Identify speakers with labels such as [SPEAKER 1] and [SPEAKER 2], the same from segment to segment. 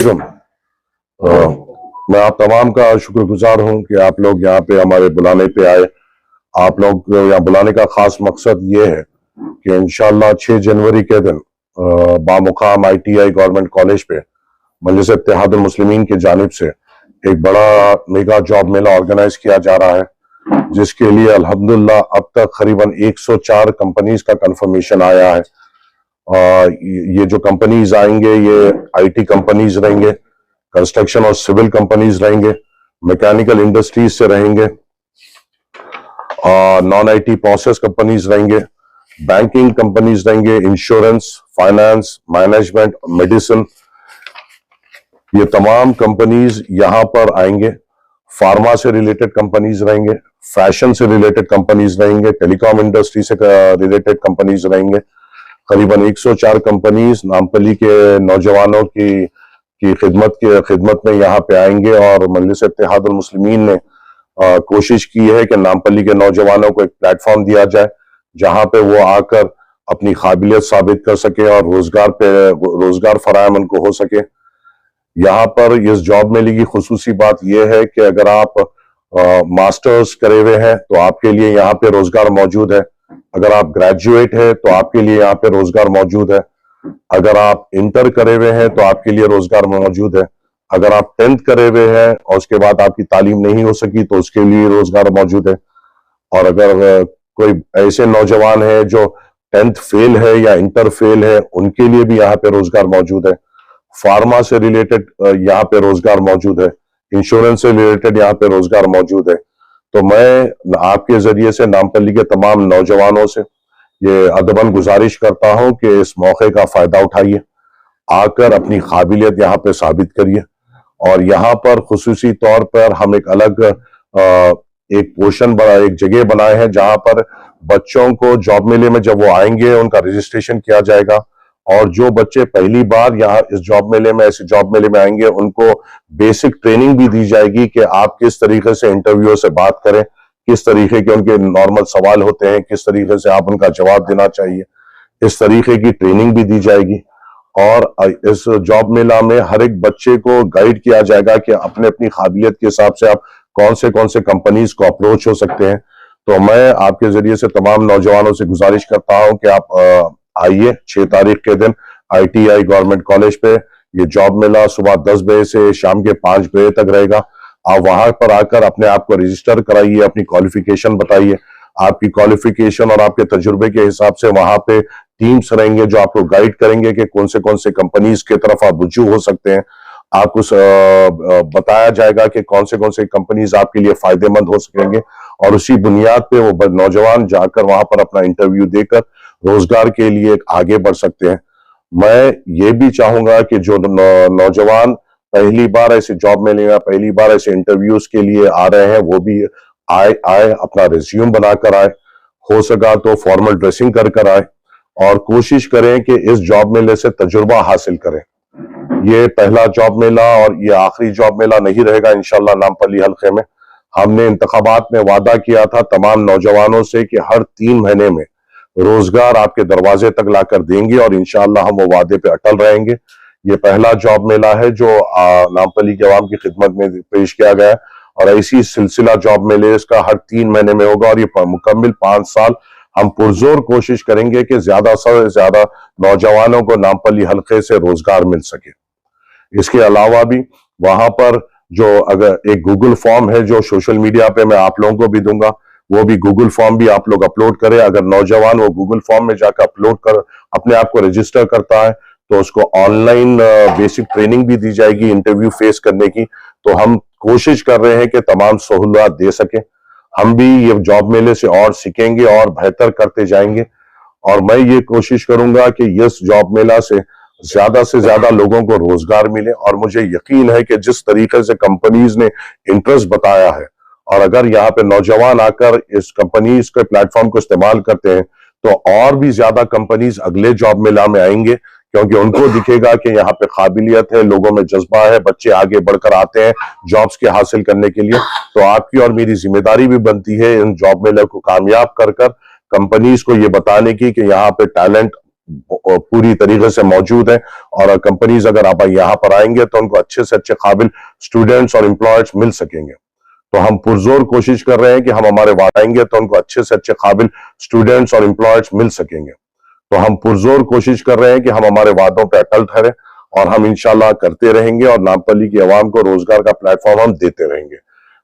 [SPEAKER 1] अलैकुम। मैं आप तमाम का शुक्रगुजार हूं कि आप लोग यहाँ पे हमारे बुलाने पे आए। आप लोग को यहाँ बुलाने का खास मकसद ये है कि इंशाअल्लाह 6 जनवरी के दिन बामुकाम ITI गवर्नमेंट कॉलेज पे मजलिस इत्तेहादुल मुस्लिमीन की जानिब से एक बड़ा मेगा जॉब मेला ऑर्गेनाइज किया जा रहा है, जिसके लिए अल्हम्दुलिल्लाह अब तक करीबन 104 कंपनीज का कंफर्मेशन आया है। ये जो कंपनीज आएंगे ये IT कंपनीज रहेंगे, कंस्ट्रक्शन और सिविल कंपनीज रहेंगे, मैकेनिकल इंडस्ट्रीज से रहेंगे, नॉन IT प्रोसेस कंपनीज रहेंगे, बैंकिंग कंपनीज रहेंगे, इंश्योरेंस, फाइनेंस, मैनेजमेंट, मेडिसिन, ये तमाम कंपनीज यहां पर आएंगे। फार्मा से रिलेटेड कंपनीज रहेंगे, फैशन से रिलेटेड कंपनीज रहेंगे, टेलीकॉम इंडस्ट्री से रिलेटेड कंपनीज रहेंगे। करीबन 104 कंपनीज नामपल्ली के नौजवानों की खिदमत में यहाँ पे आएंगे और मजलिस इत्तेहादुल मुस्लिमीन ने कोशिश की है कि नामपल्ली के नौजवानों को एक प्लेटफॉर्म दिया जाए जहां पे वो आकर अपनी काबिलियत साबित कर सके और रोजगार फराहम उनको हो सके। यहाँ पर इस जॉब मेले की खुसूसी बात यह है कि अगर आप मास्टर्स करे हुए हैं तो आपके लिए यहाँ पे रोजगार मौजूद है। अगर आप ग्रेजुएट है तो आपके लिए यहाँ पे रोजगार मौजूद है। अगर आप इंटर करे हुए हैं तो आपके लिए रोजगार मौजूद है। अगर आप 10th करे हुए हैं और उसके बाद आपकी तालीम नहीं हो सकी तो उसके लिए रोजगार मौजूद है। और अगर कोई ऐसे नौजवान है जो 10th फेल है या इंटर फेल है, उनके लिए भी यहाँ पे रोजगार मौजूद है। फार्मा से रिलेटेड यहाँ पे रोजगार मौजूद है, इंश्योरेंस से रिलेटेड यहाँ पे रोजगार मौजूद है। तो मैं आपके जरिए से नामपल्ली के तमाम नौजवानों से ये अदबन गुजारिश करता हूं कि इस मौके का फायदा उठाइए, आकर अपनी काबिलियत यहाँ पे साबित करिए। और यहाँ पर खुसूसी तौर पर हम एक अलग एक जगह बनाए हैं जहां पर बच्चों को जॉब मेले में जब वो आएंगे उनका रजिस्ट्रेशन किया जाएगा। और जो बच्चे पहली बार यहाँ इस जॉब मेले में आएंगे उनको बेसिक ट्रेनिंग भी दी जाएगी कि आप किस तरीके से इंटरव्यू से बात करें, किस तरीके के उनके नॉर्मल सवाल होते हैं, किस तरीके से आप उनका जवाब देना चाहिए, इस तरीके की ट्रेनिंग भी दी जाएगी। और इस जॉब मेला में हर एक बच्चे को गाइड किया जाएगा कि अपने अपनी काबिलियत के हिसाब से आप कौन से कंपनीज को अप्रोच हो सकते हैं। तो मैं आपके जरिए से तमाम नौजवानों से गुजारिश करता हूं कि आप आइए 6 तारीख के दिन ITI गवर्नमेंट कॉलेज पे ये जॉब मेला सुबह 10 बजे से शाम के 5 बजे तक रहेगा। आप वहां पर आकर अपने आप को रजिस्टर कराइए, अपनी क्वालिफिकेशन बताइए। आपकी क्वालिफिकेशन और आपके तजुर्बे के हिसाब से वहां पे टीम्स रहेंगे जो आपको गाइड करेंगे कि कौन से कंपनीज की तरफ आप रुजू हो सकते हैं। आपको बताया जाएगा कि कौन से कंपनीज आपके लिए फायदेमंद हो सकेंगे और उसी बुनियाद पे वो नौजवान जाकर वहां पर अपना इंटरव्यू देकर रोजगार के लिए आगे बढ़ सकते हैं। मैं ये भी चाहूंगा कि जो नौजवान पहली बार ऐसे जॉब मेले या पहली बार ऐसे इंटरव्यूज के लिए आ रहे हैं वो भी आए अपना रिज्यूम बनाकर आए, हो सका तो फॉर्मल ड्रेसिंग कर आए और कोशिश करें कि इस जॉब मेले से तजुर्बा हासिल करें। ये पहला जॉब मेला और ये आखिरी जॉब मेला नहीं रहेगा इंशाल्लाह। नामपल्ली हल्के में हमने इंतखाबात में वादा किया था तमाम नौजवानों से कि हर 3 महीने में रोजगार आपके दरवाजे तक लाकर देंगे और इंशाअल्लाह हम वो वादे पे अटल रहेंगे। ये पहला जॉब मेला है जो नामपल्ली के अवाम की खिदमत में पेश किया गया है और ऐसी सिलसिला जॉब मेले इसका हर 3 महीने में होगा और ये मुकम्मल 5 साल हम पुरजोर कोशिश करेंगे कि ज्यादा से ज्यादा नौजवानों को नामपल्ली हल्के से रोजगार मिल सके। इसके अलावा भी वहां पर जो अगर एक गूगल फॉर्म है जो सोशल मीडिया पे मैं आप लोगों को भी दूंगा, वो भी गूगल फॉर्म भी आप लोग अपलोड करें। अगर नौजवान वो गूगल फॉर्म में जाकर अपलोड कर अपने आप को रजिस्टर करता है तो उसको ऑनलाइन बेसिक ट्रेनिंग भी दी जाएगी इंटरव्यू फेस करने की। तो हम कोशिश कर रहे हैं कि तमाम सहूलियत दे सके। हम भी ये जॉब मेले से और सीखेंगे और बेहतर करते जाएंगे और मैं ये कोशिश करूंगा कि इस जॉब मेला से ज्यादा लोगों को रोजगार मिले। और मुझे यकीन है कि जिस तरीके से कंपनीज ने इंटरेस्ट बताया है और अगर यहाँ पे नौजवान आकर इस कंपनीज के प्लेटफॉर्म को इस्तेमाल करते हैं तो और भी ज्यादा कंपनीज अगले जॉब मेला में आएंगे, क्योंकि उनको दिखेगा कि यहाँ पे काबिलियत है, लोगों में जज्बा है, बच्चे आगे बढ़कर आते हैं जॉब्स के हासिल करने के लिए। तो आपकी और मेरी जिम्मेदारी भी बनती है इन जॉब मेले को कामयाब कर कंपनीज को ये बताने की कि यहाँ पे टैलेंट पूरी तरीके से मौजूद है। और कंपनीज अगर आप यहाँ पर आएंगे तो उनको अच्छे से अच्छे काबिल स्टूडेंट्स और एम्प्लॉयर्स मिल सकेंगे। तो हम पुरजोर कोशिश कर रहे हैं कि हम हमारे वहां आएंगे तो उनको अच्छे से अच्छे काबिल स्टूडेंट्स और एम्प्लॉयर्स मिल सकेंगे। तो हम पुरजोर कोशिश कर रहे हैं कि हम हमारे वादों पर अटल ठहरे और हम इंशाल्लाह करते रहेंगे और नामपल्ली की आवाम को रोजगार का प्लेटफॉर्म हम देते रहेंगे।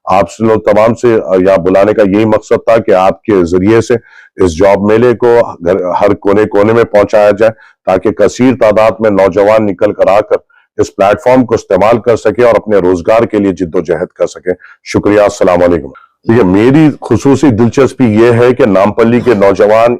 [SPEAKER 1] आप लोग तमाम से यहाँ बुलाने का यही मकसद था कि आपके जरिए से इस जॉब मेले को हर कोने कोने में पहुंचाया जाए ताकि कसीर तादाद में नौजवान निकल कर आकर इस प्लेटफॉर्म को इस्तेमाल कर सके और अपने रोजगार के लिए जिद्दोजहद कर सके। शुक्रिया। अस्सलाम वालेकुम। देखिए, मेरी खुसूसी दिलचस्पी यह है कि नामपल्ली के नौजवान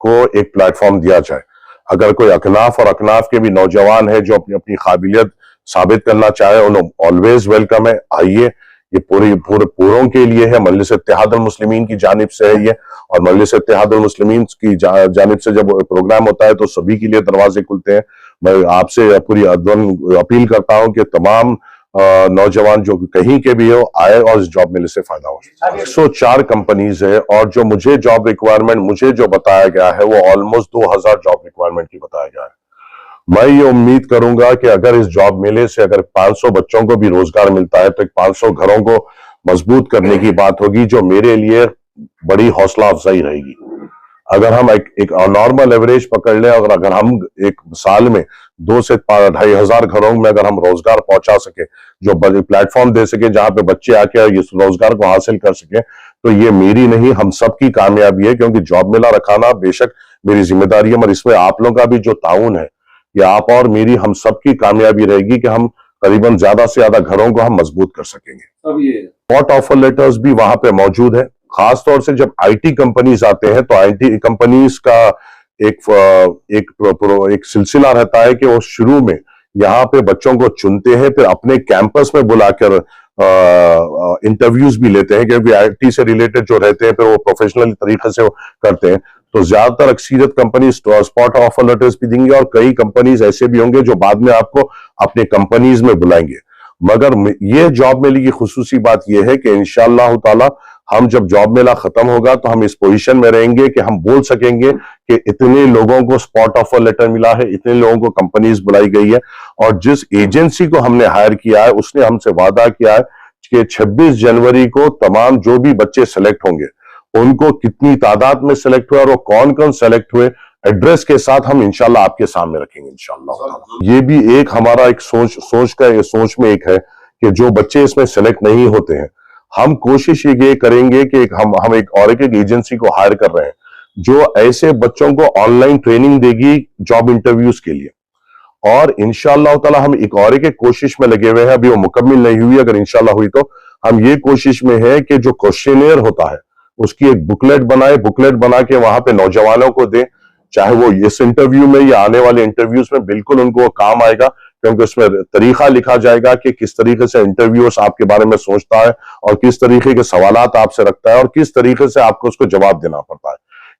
[SPEAKER 1] को एक प्लेटफॉर्म दिया जाए। अगर कोई अकनाफ और अकनाफ के भी नौजवान है जो अपनी अपनी काबिलियत साबित करना चाहे, उन्हें ऑलवेज वेलकम है। आइए, ये पूरों के लिए है, मजलिस इत्तेहादुल मुस्लिमीन की जानिब से है ये। और मजलिस इत्तेहादुल मुस्लिमीन की जानिब से जब प्रोग्राम होता है तो सभी के लिए दरवाजे खुलते हैं। मैं आपसे पूरी अपील करता हूं कि तमाम नौजवान जो कहीं के भी हो आए और इस जॉब मेले से फायदा हो। 104 कंपनीज है और जो मुझे जॉब रिक्वायरमेंट मुझे जो बताया गया है वो ऑलमोस्ट 2000 जॉब रिक्वायरमेंट की बताया गया है। मैं ये उम्मीद करूंगा कि अगर इस जॉब मेले से अगर 500 बच्चों को भी रोजगार मिलता है तो 500 घरों को मजबूत करने की बात होगी, जो मेरे लिए बड़ी हौसला अफजाई रहेगी। अगर हम एक नॉर्मल एवरेज पकड़ लें, अगर हम एक साल में 2 से 2500 घरों में अगर हम रोजगार पहुंचा सके, जो प्लेटफॉर्म दे सके जहां पे बच्चे आके इस रोजगार को हासिल कर सके, तो ये मेरी नहीं हम सबकी कामयाबी है। क्योंकि जॉब मेला रखाना बेशक मेरी जिम्मेदारी है, मगर इसमें आप लोगों का भी जो ताउन है, ये आप और मेरी हम सबकी कामयाबी रहेगी कि हम करीबन ज्यादा से ज्यादा घरों को हम मजबूत कर सकेंगे। अब ये स्पॉट ऑफर लेटर्स भी वहां पे मौजूद है। खास तौर से जब आईटी कंपनीज आते हैं तो आईटी कंपनीज का एक सिलसिला रहता है कि वो शुरू में यहाँ पे बच्चों को चुनते हैं, फिर अपने कैंपस में बुलाकर इंटरव्यूज भी लेते हैं, क्योंकि आईटी से रिलेटेड जो रहते हैं फिर वो प्रोफेशनल तरीके से करते हैं। तो ज्यादातर अक्सरियत कंपनी स्पॉट ऑफर लेटर्स भी देंगे और कई कंपनीज ऐसे भी होंगे जो बाद में आपको अपने कंपनीज में बुलाएंगे। मगर ये जॉब मेले की खुसूसी बात यह है कि इंशाअल्लाह ताला हम जब जॉब मेला खत्म होगा तो हम इस पोजीशन में रहेंगे कि हम बोल सकेंगे कि इतने लोगों को स्पॉट ऑफर लेटर मिला है, इतने लोगों को कंपनीज बुलाई गई है। और जिस एजेंसी को हमने हायर किया है उसने हमसे वादा किया है कि 26 जनवरी को तमाम जो भी बच्चे सेलेक्ट होंगे उनको कितनी तादाद में सेलेक्ट हुए और वो कौन कौन सेलेक्ट हुए एड्रेस के साथ हम इंशाल्लाह आपके सामने रखेंगे इंशाल्लाह। ये भी एक हमारा एक सोच में एक है कि जो बच्चे इसमें सेलेक्ट नहीं होते हैं, हम कोशिश ये करेंगे कि हम एक एजेंसी को हायर कर रहे हैं जो ऐसे बच्चों को ऑनलाइन ट्रेनिंग देगी जॉब इंटरव्यूज के लिए। और इंशाअल्लाह ताला हम एक कोशिश में लगे हुए हैं, अभी वो मुकम्मल नहीं हुई, अगर इंशाअल्लाह हुई तो हम ये कोशिश में है कि जो क्वेश्चनेयर होता है उसकी एक बुकलेट बना के वहां पे नौजवानों को दे, चाहे वो इस इंटरव्यू में या आने वाले इंटरव्यूज में बिल्कुल उनको काम आएगा। क्योंकि उसमें तरीका लिखा जाएगा कि किस तरीके से इंटरव्यूअर्स आपके बारे में सोचता है और किस तरीके के सवालात आपसे रखता है और किस तरीके से आपको उसको जवाब देना पड़ता है।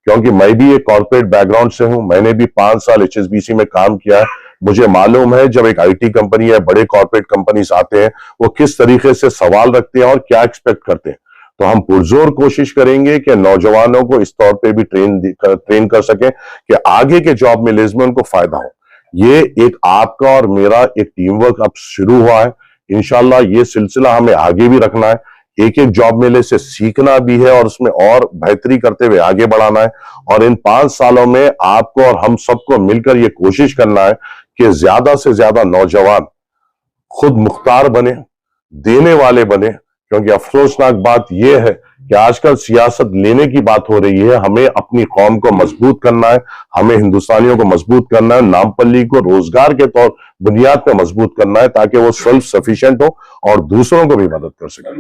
[SPEAKER 1] क्योंकि मैं भी एक कॉर्पोरेट बैकग्राउंड से हूं, मैंने भी 5 साल HSBC में काम किया है। मुझे मालूम है जब एक आईटी कंपनी या बड़े कॉर्पोरेट कंपनीज आते हैं वो किस तरीके से सवाल रखते हैं और क्या एक्सपेक्ट करते हैं। तो हम पुरजोर कोशिश करेंगे कि नौजवानों को इस तौर पे भी ट्रेन कर सकें कि आगे के जॉब मेले में उनको फायदा हो। ये एक आपका और मेरा एक टीम वर्क अब शुरू हुआ है। इंशाल्लाह ये सिलसिला हमें आगे भी रखना है, एक जॉब मेले से सीखना भी है और उसमें और बेहतरी करते हुए आगे बढ़ाना है। और इन 5 सालों में आपको और हम सबको मिलकर ये कोशिश करना है कि ज्यादा से ज्यादा नौजवान खुद मुख्तार बने, देने वाले बने। क्योंकि अफसोसनाक बात यह है कि आजकल सियासत लेने की बात हो रही है, हमें अपनी कौम को मजबूत करना है, हमें हिंदुस्तानियों को मजबूत करना है, नामपल्ली को रोजगार के तौर बुनियाद पर मजबूत करना है ताकि वो सेल्फ सफिशिएंट हो और दूसरों को भी मदद कर सके।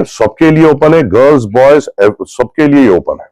[SPEAKER 1] सबके लिए ओपन है, गर्ल्स बॉयज सबके लिए ओपन है।